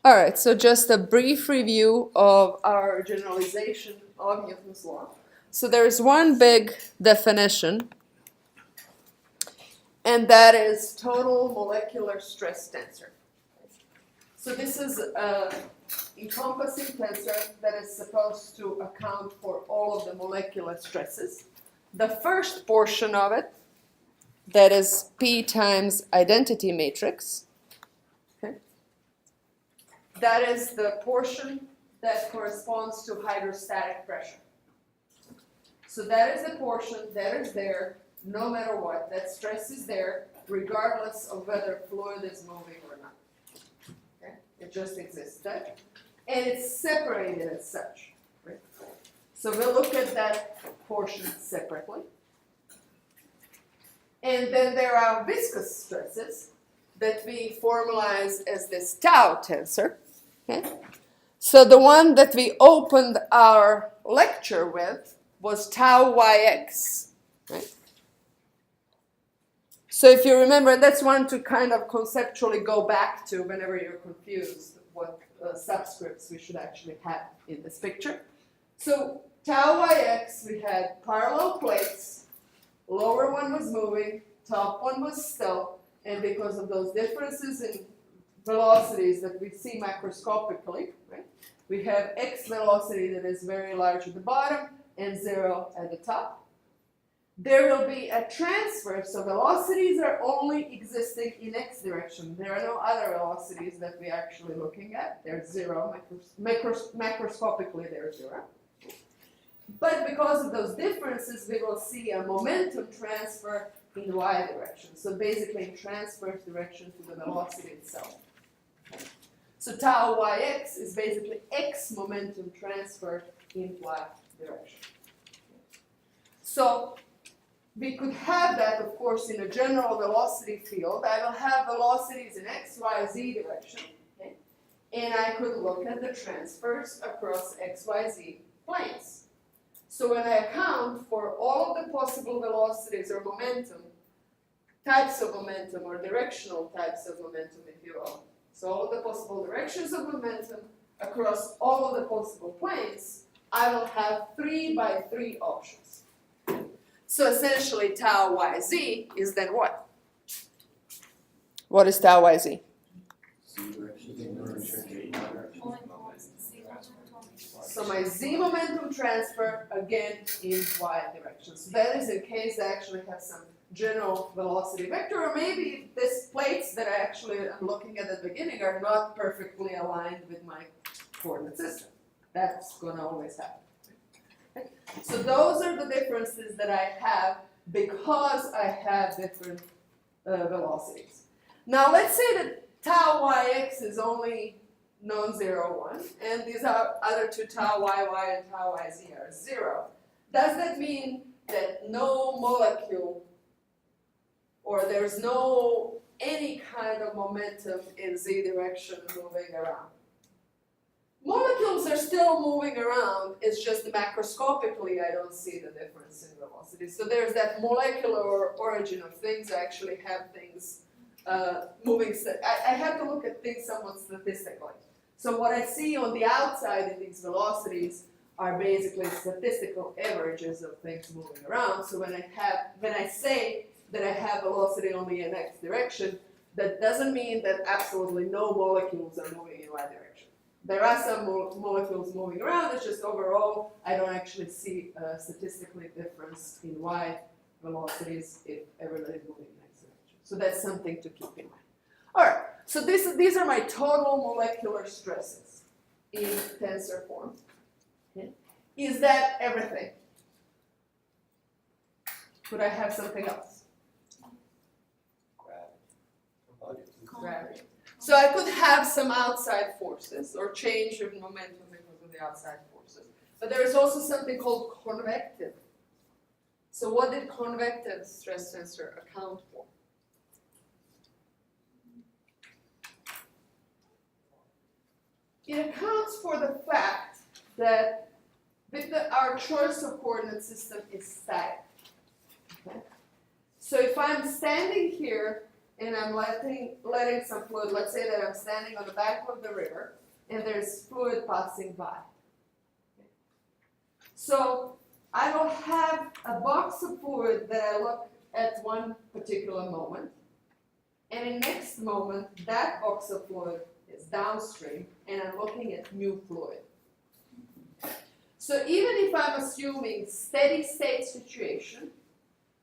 All right, so just a brief review of our generalization of Newton's law. So there's one big definition, and that is total molecular stress tensor. So this is an encompassing tensor that is supposed to account for all of the molecular stresses. The first portion of it, that is P times identity matrix, okay? That is the portion that corresponds to hydrostatic pressure. So that is the portion that is there no matter what. That stress is there regardless of whether fluid is moving or not. Okay? It just exists there. And it's separated as such. Right? So we'll look at that portion separately. And then there are viscous stresses that we formalize as this tau tensor. Okay? So the one that we opened our lecture with was tau yx. Right? So if you remember, that's one to kind of conceptually go back to whenever you're confused what subscripts we should actually have in this picture. So tau yx, we had parallel plates. Lower one was moving, top one was still, and because of those differences in velocities that we see macroscopically, right, we have x velocity that is very large at the bottom and 0 at the top. There will be a transfer, so velocities are only existing in x direction. There are no other velocities that we're actually looking at. They're 0, macroscopically they're 0. But because of those differences, we will see a momentum transfer in y direction. So basically transverse direction to the velocity itself. Okay. So tau yx is basically x momentum transfer in y direction. So we could have that, of course, in a general velocity field. I will have velocities in x, y, z direction. Okay. And I could look at the transfers across x, y, z planes. So when I account for all of the possible velocities or momentum, types of momentum or directional types of momentum, if you will, so all of the possible directions of momentum across all of the possible planes, I will have 3 by 3 options. So essentially tau yz is then what? What is tau yz? So my z momentum transfer, again, in y direction. So that is in case I actually have some general velocity vector, or maybe these plates that I actually am looking at the beginning are not perfectly aligned with my coordinate system. That's going to always happen. Okay? So those are the differences that I have because I have different velocities. Now let's say that tau yx is only non-zero 1, and these are other two tau yy and tau yz are 0. Does that mean that no molecule, or there's no any kind of momentum in z direction moving around? Molecules are still moving around, it's just macroscopically I don't see the difference in velocity. So there's that molecular origin of things. I actually have things moving. I have to look at things somewhat statistically. So what I see on the outside in these velocities are basically statistical averages of things moving around. So when I say that I have velocity only in x direction, that doesn't mean that absolutely no molecules are moving in y direction. There are some molecules moving around, it's just overall I don't actually see a statistically difference in y velocities if everybody is moving in x direction. So that's something to keep in mind. All right, so these are my total molecular stresses in tensor form. Okay. Is that everything? Could I have something else? Gravity. So I could have some outside forces or change in momentum because of the outside forces. But there is also something called convective. So what did convective stress tensor account for? It accounts for the fact that our choice of coordinate system is static. Okay? So if I'm standing here and I'm letting some fluid, let's say that I'm standing on the bank of the river, and there's fluid passing by. So I will have a box of fluid that I look at one particular moment, and in next moment, that box of fluid is downstream, and I'm looking at new fluid. So even if I'm assuming steady state situation,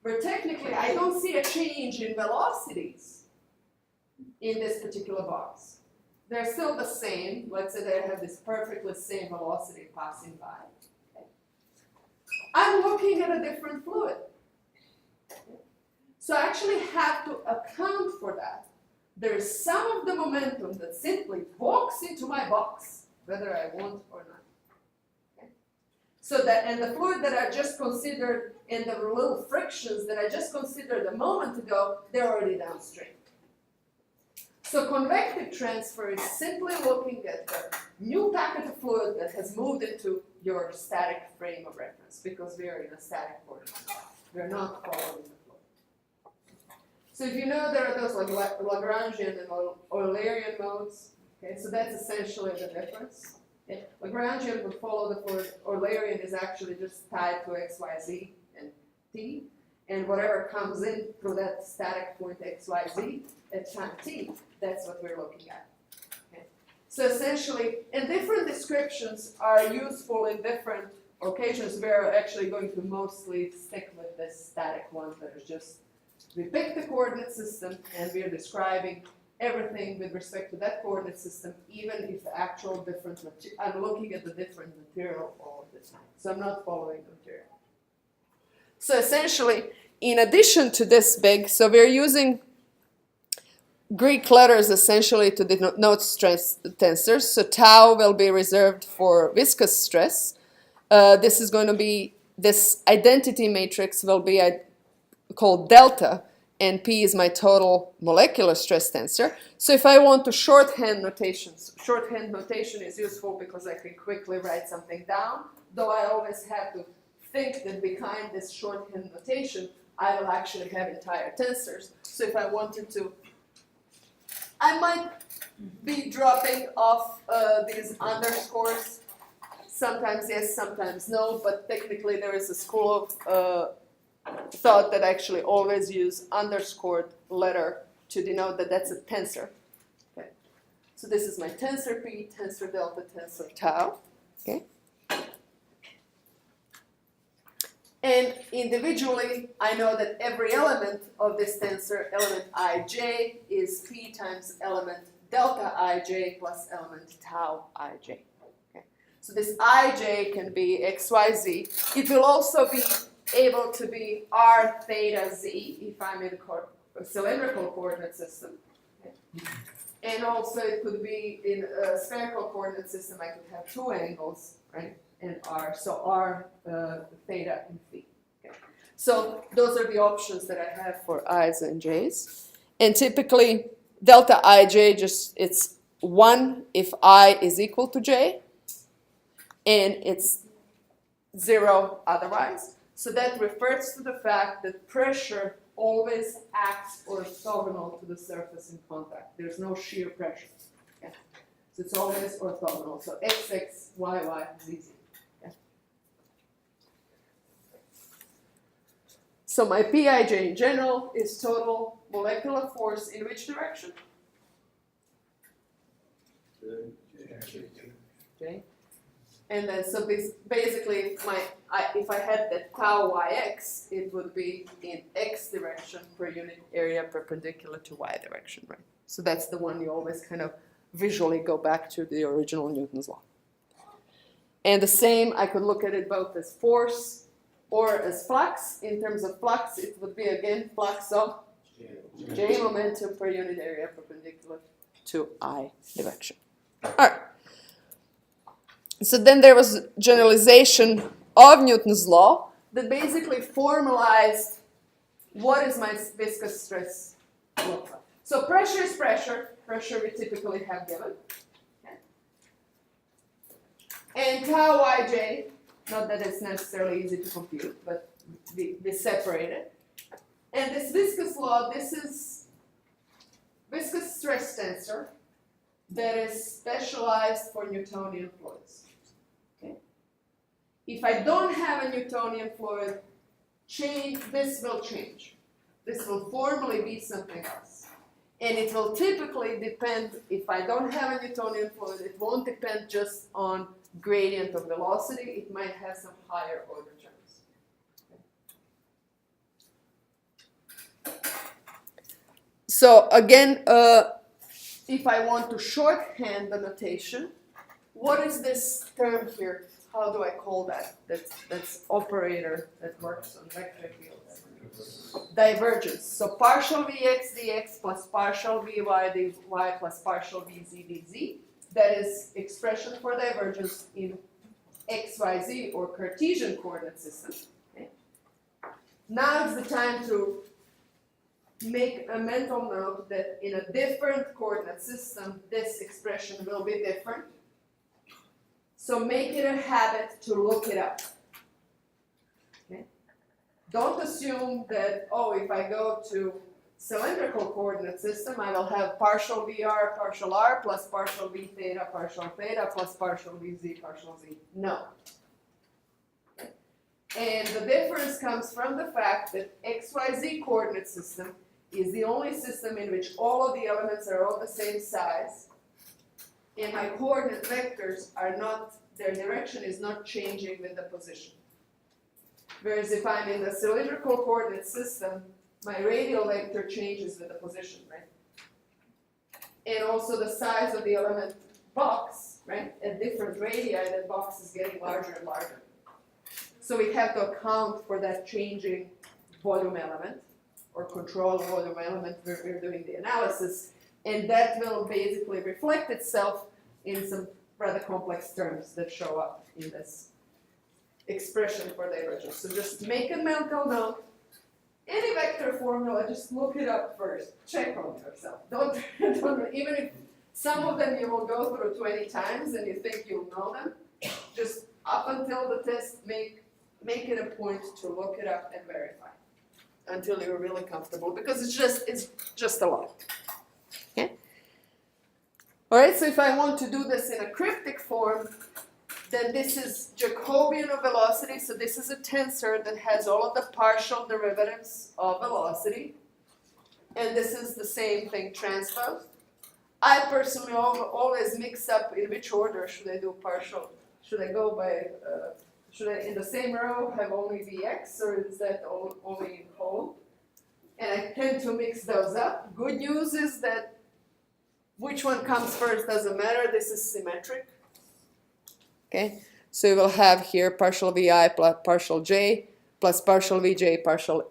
where technically I don't see a change in velocities in this particular box, they're still the same. Let's say that I have this perfectly same velocity passing by. Okay. I'm looking at a different fluid. So I actually have to account for that. There is some of the momentum that simply walks into my box, whether I want or not. Okay? So that, and the fluid that I just considered, and the little frictions that I just considered a moment ago, they're already downstream. So convective transfer is simply looking at the new packet of fluid that has moved into your static frame of reference, because we are in a static coordinate. We're not following the flow. So if you know there are those like Lagrangian and Eulerian modes, okay, so that's essentially the difference. Okay. Lagrangian would follow the fluid, Eulerian is actually just tied to x, y, z, and t, and whatever comes in through that static point x, y, z at time t, that's what we're looking at. Okay. So essentially, and different descriptions are useful in different occasions. We're actually going to mostly stick with this static one that is just, we pick the coordinate system and we are describing everything with respect to that coordinate system, even if the actual different material, I'm looking at the different material all of the time. So I'm not following the material. So essentially, in addition to this big, so we're using Greek letters essentially to denote stress tensors. So tau will be reserved for viscous stress. This is going to be, this identity matrix will be called delta, and P is my total molecular stress tensor. So if I want to shorthand notations, shorthand notation is useful because I can quickly write something down, though I always have to think that behind this shorthand notation, I will actually have entire tensors. So if I wanted to, I might be dropping off these underscores. Sometimes yes, sometimes no, but technically there is a school of thought that actually always use underscored letter to denote that that's a tensor. Okay. So this is my tensor P, tensor delta, tensor tau. Okay. And individually, I know that every element of this tensor, element ij, is P times element delta ij plus element tau ij. Okay. So this ij can be xyz. It will also be able to be r theta z if I'm in a cylindrical coordinate system. Okay. And also it could be in a spherical coordinate system, I could have two angles, right? And r, so r, theta, and phi. Okay. So those are the options that I have for i's and j's. And typically, delta ij, just it's 1 if I is equal to j, and it's 0 otherwise. So that refers to the fact that pressure always acts orthogonal to the surface in contact. There's no shear pressure. Okay. So it's always orthogonal. So x, x, y, y, z, z. Okay. So my Pij in general is total molecular force in which direction? Okay. And then so basically if I had that tau yx, it would be in x direction per unit area perpendicular to y direction, right? So that's the one you always kind of visually go back to the original Newton's law. And the same, I could look at it both as force or as flux. In terms of flux, it would be again flux of j momentum per unit area perpendicular to I direction. All right. So then there was generalization of Newton's law that basically formalized what is my viscous stress look like. So pressure is pressure. Pressure we typically have given. Okay. And tau ij, not that it's necessarily easy to compute, but we separate it. And this viscous law, this is viscous stress tensor that is specialized for Newtonian fluids. Okay? If I don't have a Newtonian fluid, this will change. This will formally be something else. And it will typically depend, if I don't have a Newtonian fluid, it won't depend just on gradient of velocity. It might have some higher order terms. Okay. So again, if I want to shorthand the notation, what is this term here? How do I call that? That's operator that works on vector fields. Divergence. So partial Vx dx plus partial Vy dy plus partial Vz dz. That is expression for divergence in xyz or Cartesian coordinate system. Okay. Now is the time to make a mental note that in a different coordinate system, this expression will be different. So make it a habit to look it up. Okay? Don't assume that, oh, if I go to cylindrical coordinate system, I will have partial Vr, partial r, plus partial V theta, partial theta, plus partial Vz, partial z. No. Okay? And the difference comes from the fact that XYZ coordinate system is the only system in which all of the elements are all the same size, and my coordinate vectors are not, their direction is not changing with the position. Whereas if I'm in the cylindrical coordinate system, my radial vector changes with the position, right? And also the size of the element box, right? At different radii, that box is getting larger and larger. So we have to account for that changing volume element, or control volume element where we're doing the analysis, and that will basically reflect itself in some rather complex terms that show up in this expression for divergence. So just make a mental note. Any vector formula, just look it up first. Check on yourself. Don't even if some of them you will go through 20 times and you think you'll know them, just up until the test, make it a point to look it up and verify until you're really comfortable, because it's just a lot. Okay? All right, so if I want to do this in a cryptic form, then this is Jacobian of velocity. So this is a tensor that has all of the partial derivatives of velocity. And this is the same thing transposed. I personally always mix up in which order should I do partial. Should I go by, should I in the same row have only Vx, or is that only in whole? And I tend to mix those up. Good news is that which one comes first doesn't matter. This is symmetric. Okay, so you will have here partial Vi plus partial J plus partial Vj partial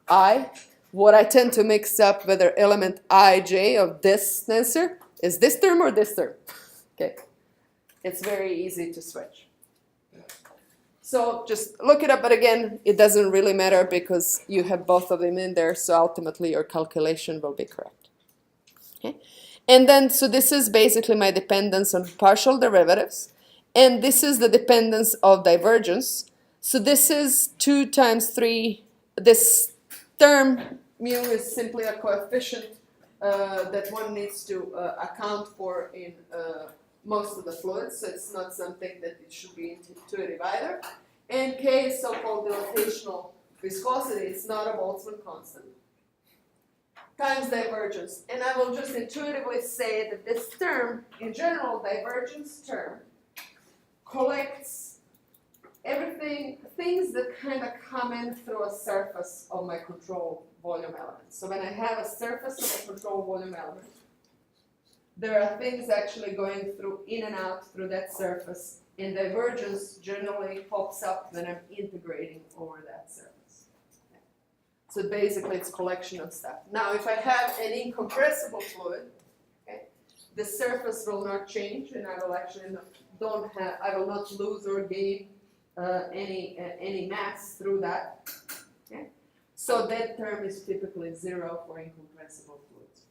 I. What I tend to mix up whether element Ij of this tensor is this term or this term. Okay, it's very easy to switch. So just look it up, but again, it doesn't really matter because you have both of them in there, so ultimately your calculation will be correct. Okay, and then so this is basically my dependence on partial derivatives. And this is the dependence of divergence. So this is 2 times 3. This term, mu, is simply a coefficient that one needs to account for in most of the fluids. So it's not something that it should be intuitive either. And K is so-called dilatational viscosity. It's not a Boltzmann constant. Times divergence. And I will just intuitively say that this term, in general, divergence term, collects everything, things that kind of come in through a surface of my control volume element. So when I have a surface of a control volume element, there are things actually going through in and out through that surface, and divergence generally pops up when I'm integrating over that surface. Okay. So basically it's a collection of stuff. Now if I have an incompressible fluid, okay, the surface will not change, and I will actually I will not lose or gain any mass through that. Okay? So that term is typically 0 for incompressible fluids.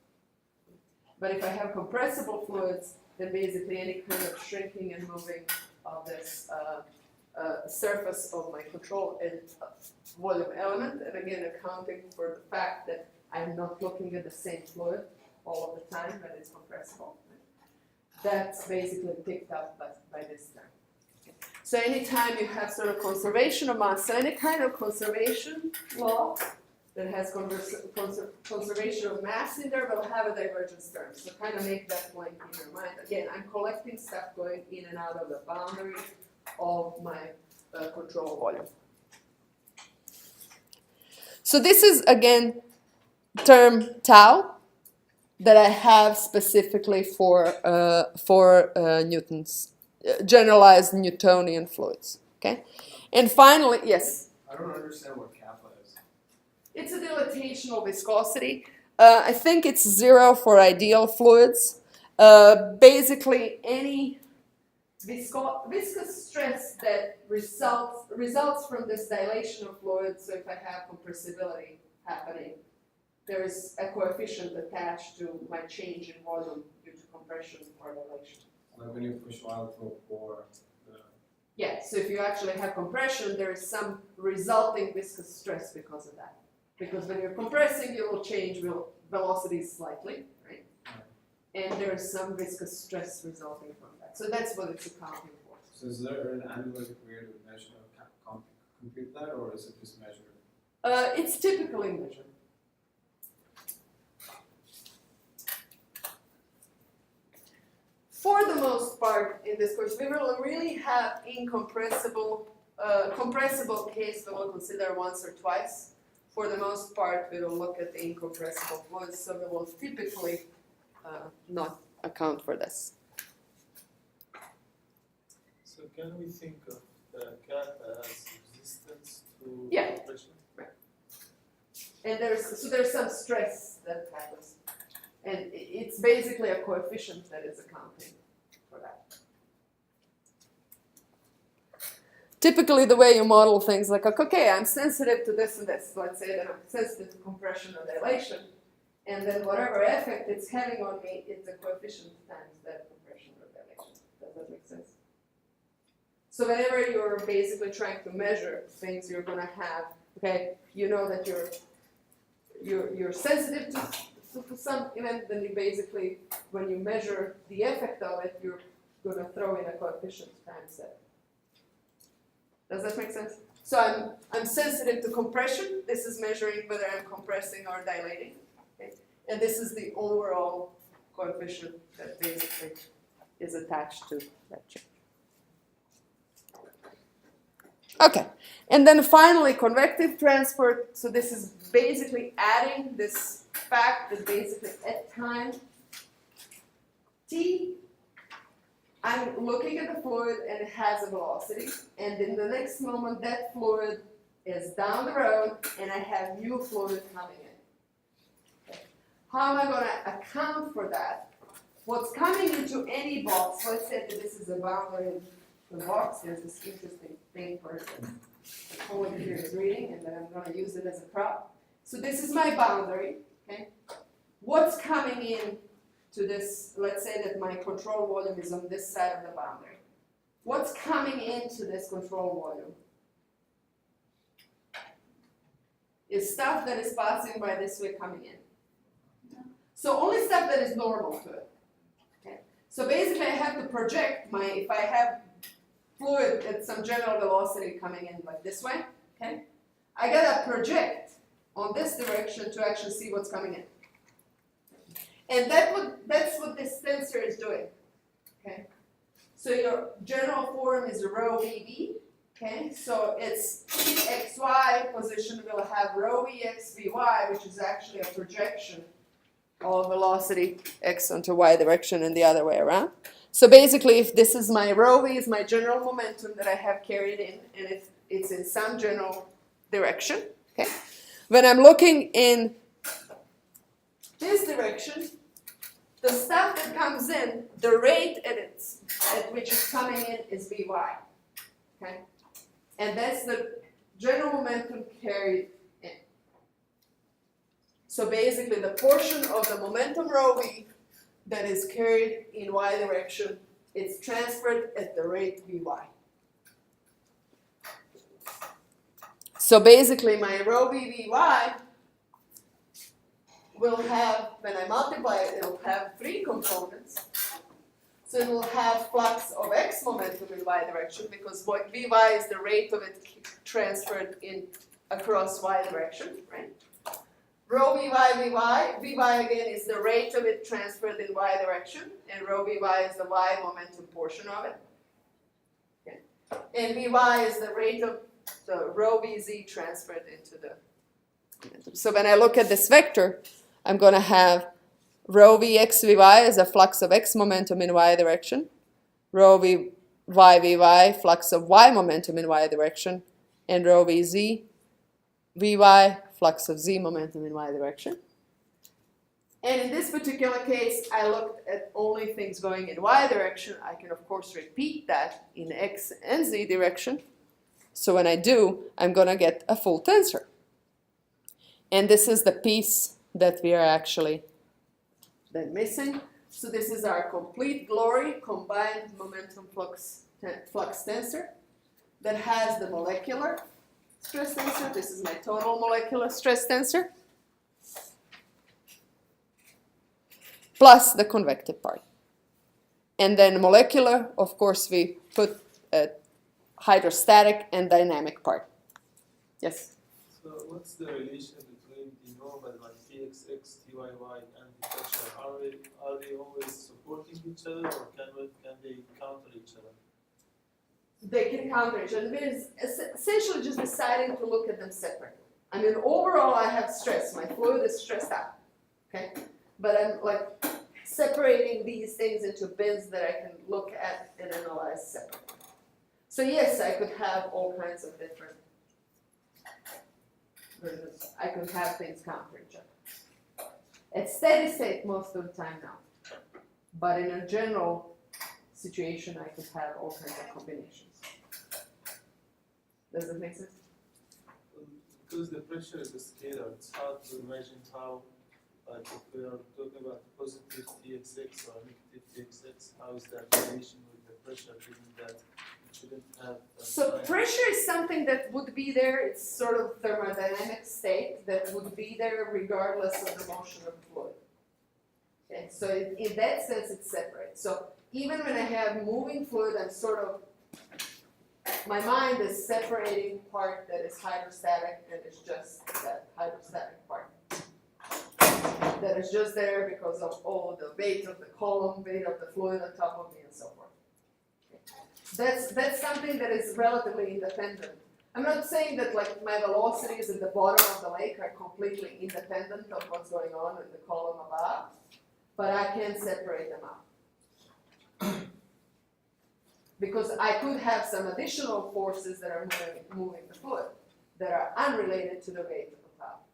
But if I have compressible fluids, then basically any kind of shrinking and moving of this surface of my control volume element, and again accounting for the fact that I'm not looking at the same fluid all of the time that it's compressible. That's basically picked up by this term. So anytime you have sort of conservation of mass, so any kind of conservation law that has conservation of mass in there will have a divergence term. So kind of make that blank in your mind. Again, I'm collecting stuff going in and out of the boundary of my control volume. So this is, again, term tau that I have specifically for Newton's generalized Newtonian fluids. Okay, and finally, yes. I don't understand what kappa is. It's a dilatational viscosity. I think it's 0 for ideal fluids. Basically, any viscous stress that results from this dilation of fluids. So if I have compressibility happening, there is a coefficient attached to my change in volume due to compression or dilation. Like when you push oil to a pore. Yeah, so if you actually have compression, there is some resulting viscous stress because of that. Because when you're compressing, you will change velocity slightly, right? And there is some viscous stress resulting from that. So that's what it's accounting for. So is there an analytic way to measure, compute that, or is it just measured? It's typically measured. For the most part in this course, we will really have incompressible, compressible case we will consider once or twice. For the most part, we will look at the incompressible fluids, so we will typically not account for this. So can we think of the cat as resistance to Yeah. compression? Right. And there's some stress that happens. And it's basically a coefficient that is accounting for that. Typically, the way you model things like, okay, I'm sensitive to this and this. Let's say that I'm sensitive to compression or dilation. And then whatever effect it's having on me, it's a coefficient times that compression or dilation. Does that make sense? So whenever you're basically trying to measure things, you're going to have, okay, you know that you're sensitive to some event, then you basically, when you measure the effect of it, you're going to throw in a coefficient times that. Does that make sense? So I'm sensitive to compression. This is measuring whether I'm compressing or dilating. Okay? And this is the overall coefficient that basically is attached to that change. Okay, and then finally, convective transport. So this is basically adding this fact that basically at time t, I'm looking at the fluid and it has a velocity, and in the next moment that fluid is down the road and I have new fluid coming in. Okay. How am I going to account for that? What's coming into any box, let's say that this is a boundary the box, there's this interesting thing for the poet here is reading, and then I'm going to use it as a prop. So this is my boundary, okay? What's coming in to this, let's say that my control volume is on this side of the boundary. What's coming into this control volume? Is stuff that is passing by this way coming in. So only stuff that is normal to it. Okay? So basically I have to project if I have fluid at some general velocity coming in like this way, okay? I gotta project on this direction to actually see what's coming in. And that's what this tensor is doing, okay? So your general form is rho VV, okay? So its xy position will have rho Vx Vy, which is actually a projection of velocity x onto y direction and the other way around. So basically, if this is my rho v is my general momentum that I have carried in, and if it's in some general direction, okay? When I'm looking in this direction, the stuff that comes in, the rate at which it's coming in is Vy, okay? And that's the general momentum carried in. So basically, the portion of the momentum rho v that is carried in y direction, it's transferred at the rate Vy. So basically my rho v Vy will have, when I multiply it, it'll have 3 components. So it will have flux of x momentum in y direction, because Vy is the rate of it transferred across y direction, right? Rho Vy again is the rate of it transferred in y direction, and rho Vy is the y momentum portion of it. Okay. And Vy is the rate of the rho Vz transferred into the momentum. So when I look at this vector, I'm going to have rho Vx Vy is a flux of x momentum in y direction, rho Vy flux of y momentum in y direction, and rho Vz Vy flux of z momentum in y direction. And in this particular case, I looked at only things going in y direction. I can, of course, repeat that in x and z direction. So when I do, I'm going to get a full tensor. And this is the piece that we are actually then missing. So this is our complete glory combined momentum flux tensor that has the molecular stress tensor. This is my total molecular stress tensor, plus the convective part. And then molecular, of course, we put a hydrostatic and dynamic part. Yes? So what's the relation between the normal, like Txx, Tyy, and the pressure? Are they always supporting each other, or can they counter each other? They can counter each other. It is essentially just deciding to look at them separately. I mean, overall, I have stress. My fluid is stressed out. Okay? But I'm like separating these things into bins that I can look at and analyze separately. So yes, I could have all kinds of different versions. I could have things counter each other. At steady state, most of the time, no. But in a general situation, I could have all kinds of combinations. Does that make sense? Because the pressure is a scalar, it's hard to imagine how, like if we are talking about positive Txx or negative Txx, how is that relation with the pressure, given that it shouldn't have... So pressure is something that would be there. It's sort of thermodynamic state that would be there regardless of the motion of the fluid. Okay, so in that sense, it's separate. So even when I have moving fluid, I'm sort of, my mind is separating part that is hydrostatic and it's just that hydrostatic part. That is just there because of all the weight of the column, weight of the fluid on top of me, and so forth. Okay. That's something that is relatively independent. I'm not saying that like my velocities at the bottom of the lake are completely independent of what's going on in the column above, but I can separate them out. Because I could have some additional forces that are moving the fluid that are unrelated to the weight of the top.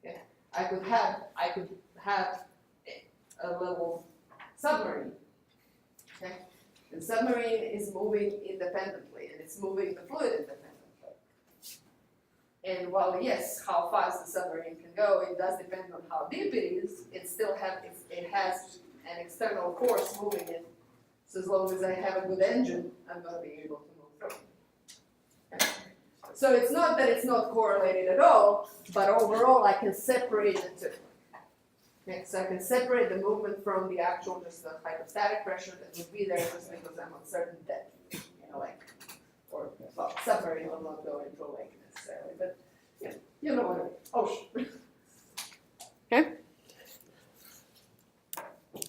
Okay. I could have a little submarine. Okay. And submarine is moving independently, and it's moving the fluid independently. And while yes, how fast the submarine can go, it does depend on how deep it is. It still it has an external force moving it. So as long as I have a good engine, I'm going to be able to move through. Okay. So it's not that it's not correlated at all, but overall I can separate the two. Okay, so I can separate the movement from the actual, just the hydrostatic pressure that would be there just because I'm on certain depth in a lake. Or, well, submarine will not go into a lake necessarily, but yeah, you know what I mean. Ocean. Okay?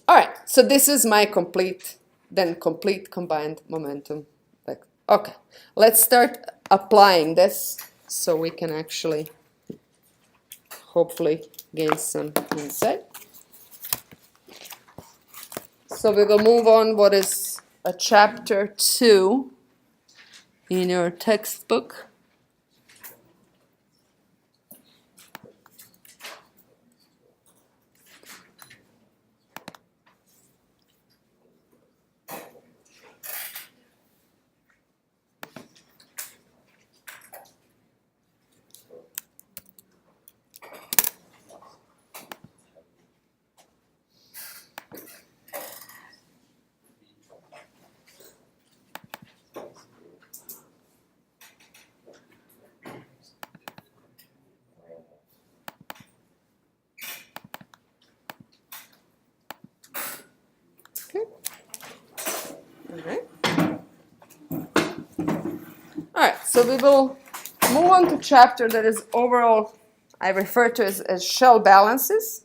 All right, so this is my complete combined momentum. Okay, let's start applying this so we can actually hopefully gain some insight. So we will move on what is a chapter 2 in your textbook. Okay. All right, so we will move on to chapter that is overall, I refer to as shell balances.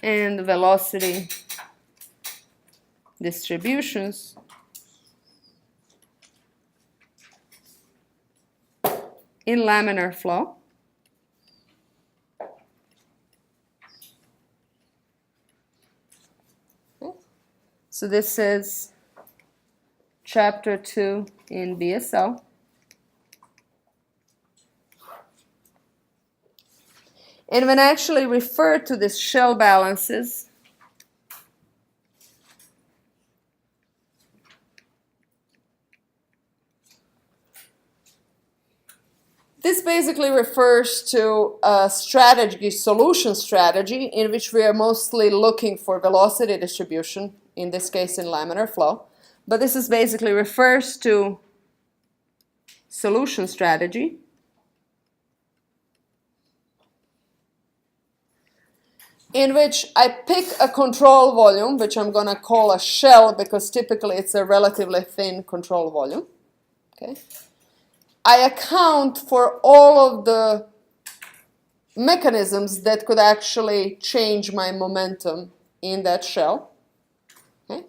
And velocity distributions in laminar flow. Okay. So this is chapter 2 in BSL. And when I actually refer to this shell balances, this basically refers to a strategy, solution strategy, in which we are mostly looking for velocity distribution, in this case in laminar flow. But this is basically refers to solution strategy. In which I pick a control volume, which I'm going to call a shell because typically it's a relatively thin control volume. Okay. I account for all of the mechanisms that could actually change my momentum in that shell. Okay.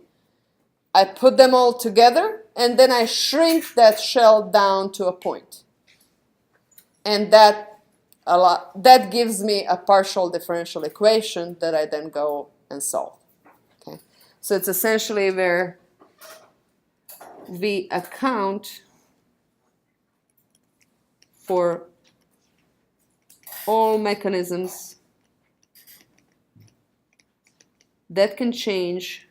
I put them all together and then I shrink that shell down to a point. And that gives me a partial differential equation that I then go and solve. Okay. So it's essentially where we account for all mechanisms that can change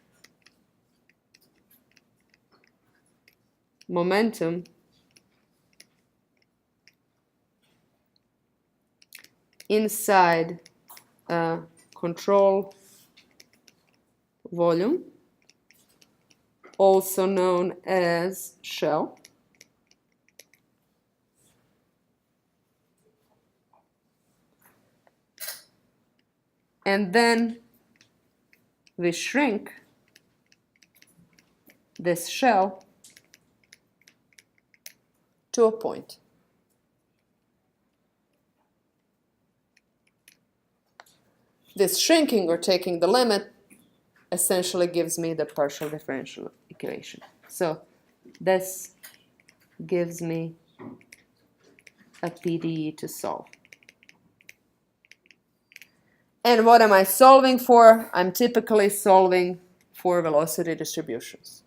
momentum inside a control volume, also known as shell. And then we shrink this shell to a point. This shrinking, or taking the limit, essentially gives me the partial differential equation. So this gives me a PDE to solve. And what am I solving for? I'm typically solving for velocity distributions.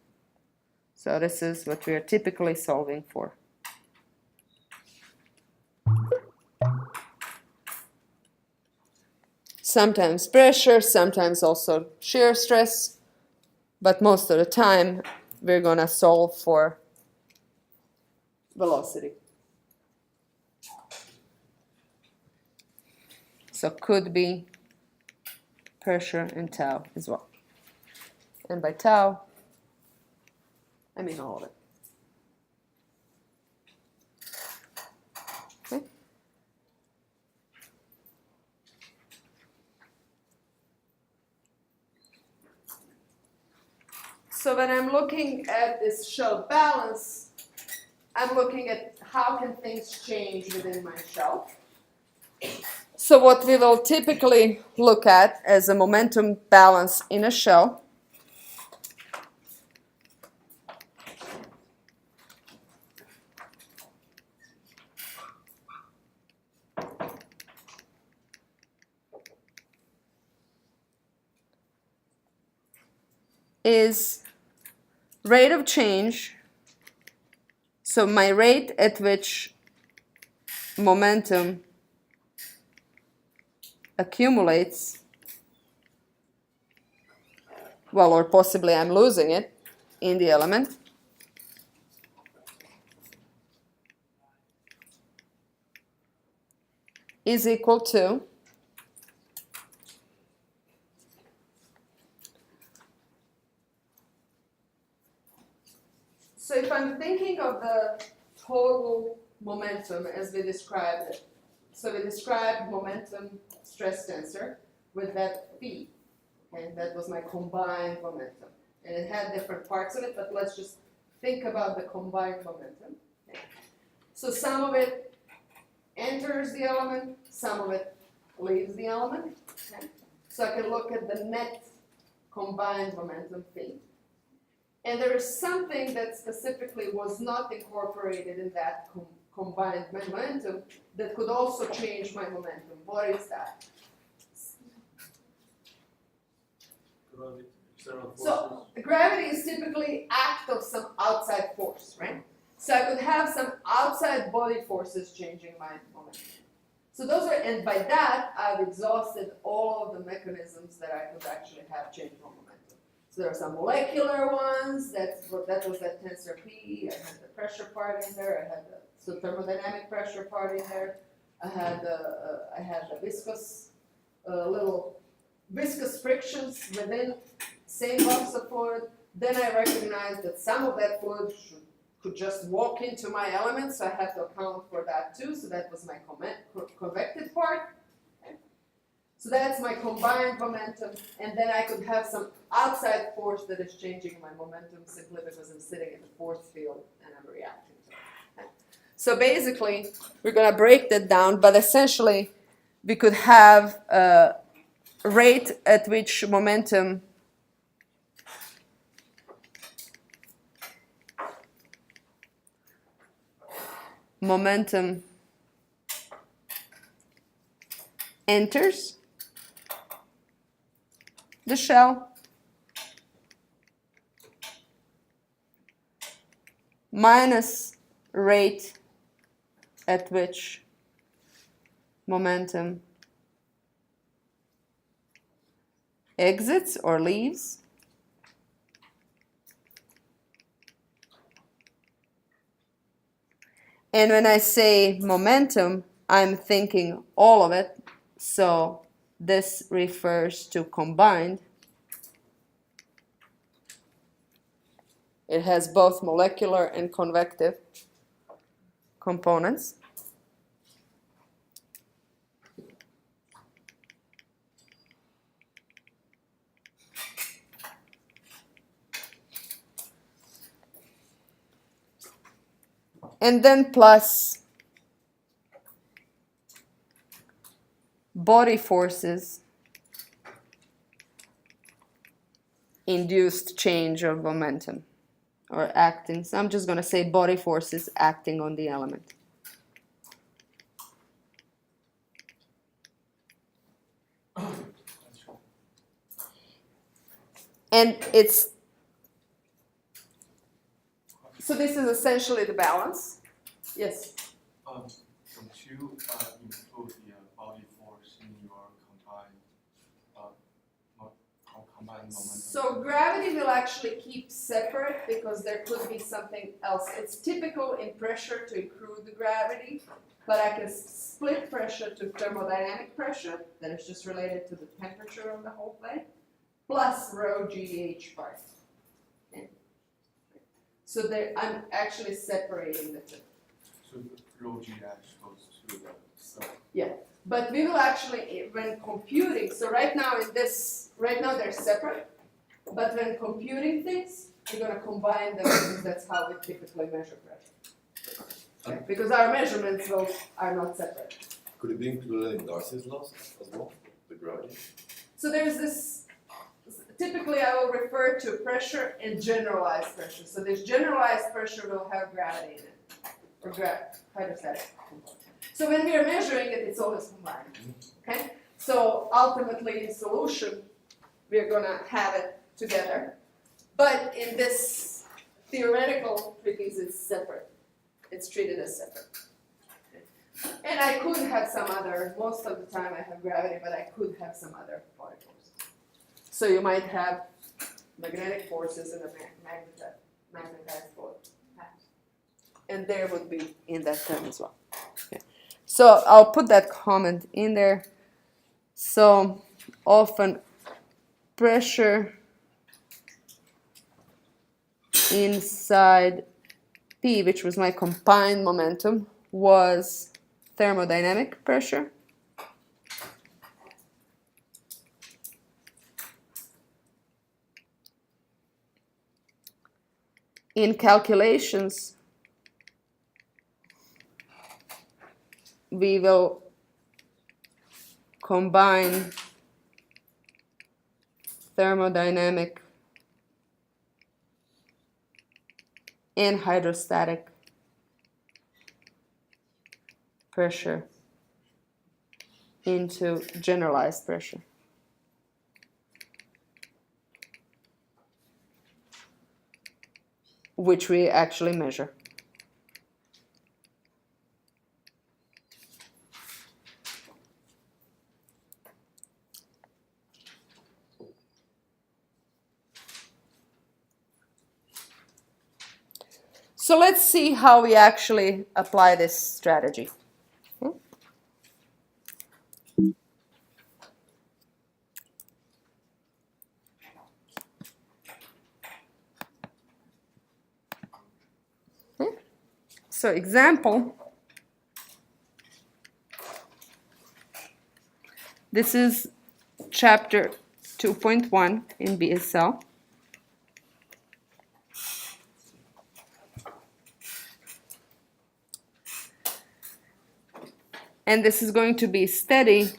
So this is what we are typically solving for. Sometimes pressure, sometimes also shear stress, but most of the time we're going to solve for velocity. So could be pressure and tau as well. And by tau, I mean all of it. Okay. So when I'm looking at this shell balance, I'm looking at how can things change within my shell. So what we will typically look at as a momentum balance in a shell is rate of change. So my rate at which momentum accumulates, well, or possibly I'm losing it in the element, is equal to So if I'm thinking of the total momentum as we described it, so we described momentum stress tensor with that phi, and that was my combined momentum. And it had different parts of it, but let's just think about the combined momentum. Okay. So some of it enters the element, some of it leaves the element. Okay. So I can look at the net combined momentum phi. And there is something that specifically was not incorporated in that combined momentum that could also change my momentum. What is that? Gravity, external So forces. gravity is typically act of some outside force, right? So I could have some outside body forces changing my momentum. So those are, and by that I've exhausted all of the mechanisms that I could actually have change my momentum. So there are some molecular ones, that was that tensor P, I had the pressure part in there, I had the thermodynamic pressure part in there, I had the viscous, little viscous frictions within same box of fluid. Then I recognized that some of that fluid could just walk into my element, so I had to account for that too, so that was my convective part. Okay. So that's my combined momentum, and then I could have some outside force that is changing my momentum simply because I'm sitting in the force field and I'm reacting to it. Okay. So basically, we're going to break that down, but essentially, we could have a rate at which momentum enters the shell minus rate at which momentum exits or leaves. And when I say momentum, I'm thinking all of it. So this refers to combined. It has both molecular and convective components. And then plus body forces induced change of momentum or acting. So I'm just going to say body forces acting on the element. And it's, so this is essentially the balance. Yes? Don't you include the body force in your combined momentum? So gravity will actually keep separate because there could be something else. It's typical in pressure to include the gravity, but I can split pressure to thermodynamic pressure that is just related to the temperature of the whole plate, plus rho GH part. Okay. So there, I'm actually separating the two. So the rho GH goes to the cell. Yeah, but we will actually, when computing, so right now they're separate, but when computing things, we're going to combine them because that's how we typically measure pressure. Okay. Because our measurements are not separate. Could it be included in Darcy's laws as well, the gravity? So there's this, typically I will refer to pressure and generalized pressure. So this generalized pressure will have gravity in it, or hydrostatic component. So when we are measuring it, it's always combined. Okay? So ultimately in solution, we're going to have it together. But in this theoretical treatise, it's separate. It's treated as separate. Okay. And I could have some other, most of the time I have gravity, but I could have some other body force. So you might have magnetic forces in a magnetized fluid. And there would be in that term as well. Okay. So I'll put that comment in there. So often pressure inside P, which was my combined momentum, was thermodynamic pressure. In calculations, we will combine thermodynamic and hydrostatic pressure into generalized pressure. Which we actually measure. So let's see how we actually apply this strategy. So example, this is chapter 2.1 in BSL. And this is going to be steady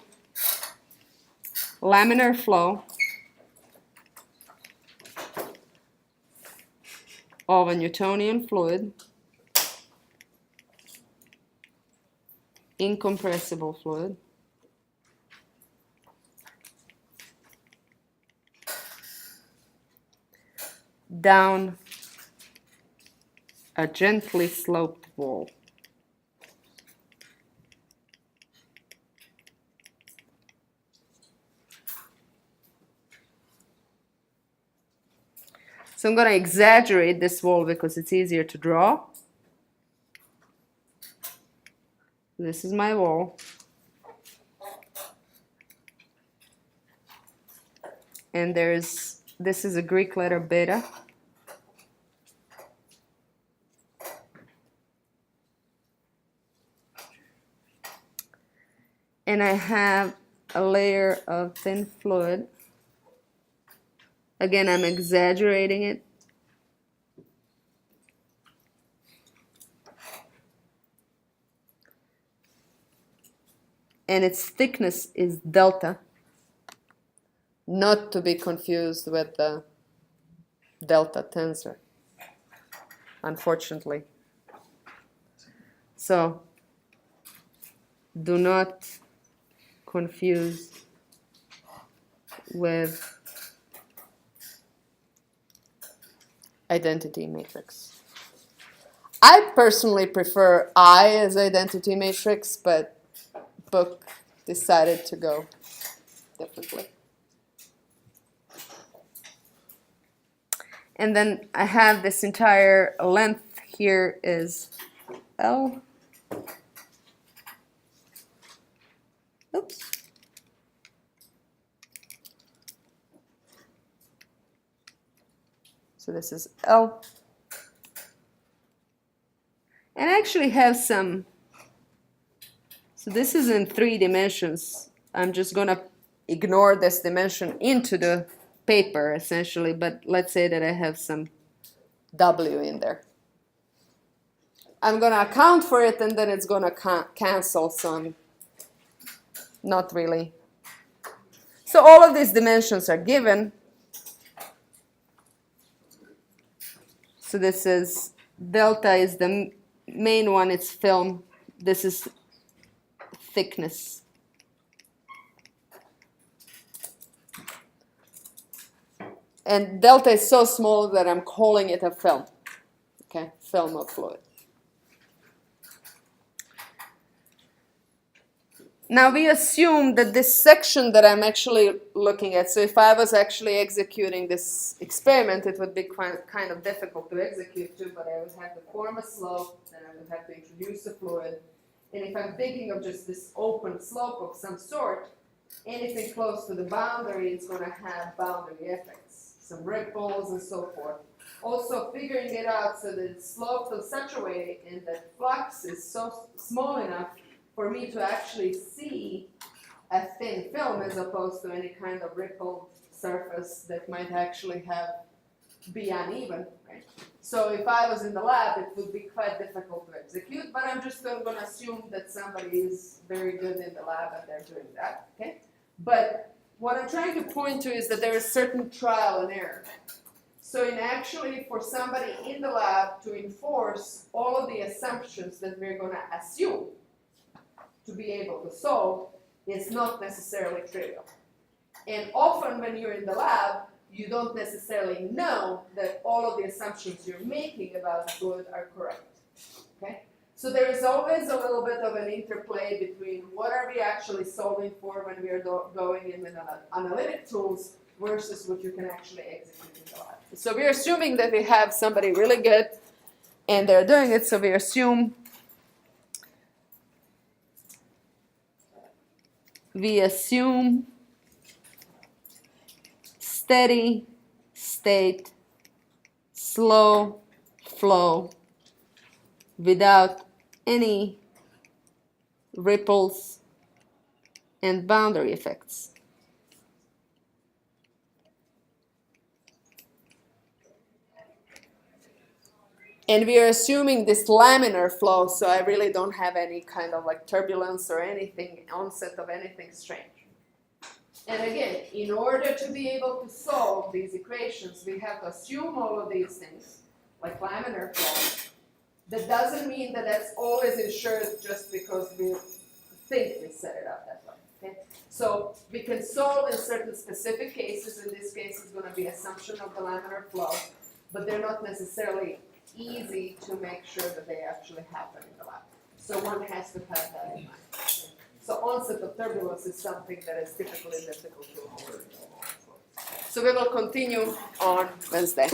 laminar flow of a Newtonian fluid, incompressible fluid, down a gently sloped wall. So I'm going to exaggerate this wall because it's easier to draw. This is my wall. And this is a Greek letter beta. And I have a layer of thin fluid. Again, I'm exaggerating it. And its thickness is delta, not to be confused with the delta tensor, unfortunately. So do not confuse with identity matrix. I personally prefer I as identity matrix, but book decided to go differently. And then I have this entire length here is L. Oops. So this is L. And I actually have some, so this is in 3 dimensions. I'm just going to ignore this dimension into the paper, essentially, but let's say that I have some W in there. I'm going to account for it, and then it's going to cancel, so I'm not really. So all of these dimensions are given. So this is, delta is the main one, it's film. This is thickness. And delta is so small that I'm calling it a film. Okay, film of fluid. Now we assume that this section that I'm actually looking at, so if I was actually executing this experiment, it would be kind of difficult to execute too, but I would have to form a slope, then I would have to introduce the fluid. And if I'm thinking of just this open slope of some sort, anything close to the boundary is going to have boundary effects. some ripples and so forth. Also figuring it out so that it's sloped in such a way and that flux is so small enough for me to actually see a thin film as opposed to any kind of rippled surface that might actually be uneven, right? So if I was in the lab, it would be quite difficult to execute, but I'm just going to assume that somebody is very good in the lab and they're doing that, okay? But what I'm trying to point to is that there is certain trial and error. So in actually for somebody in the lab to enforce all of the assumptions that we're going to assume to be able to solve is not necessarily trivial. And often when you're in the lab, you don't necessarily know that all of the assumptions you're making about fluid are correct, okay? So there is always a little bit of an interplay between what are we actually solving for when we are going in with analytic tools versus what you can actually execute in the lab. So we're assuming that we have somebody really good and they're doing it, so we assume steady state, slow flow without any ripples and boundary effects. And we are assuming this laminar flow, so I really don't have any kind of like turbulence or anything, onset of anything strange. And again, in order to be able to solve these equations, we have to assume all of these things, like laminar flow. That doesn't mean that that's always ensured just because we think we set it up that way, okay? So we can solve in certain specific cases. In this case, it's going to be assumption of the laminar flow, but they're not necessarily easy to make sure that they actually happen in the lab. So one has to have that in mind. So onset of turbulence is something that is typically difficult to avoid. So we will continue on Wednesday.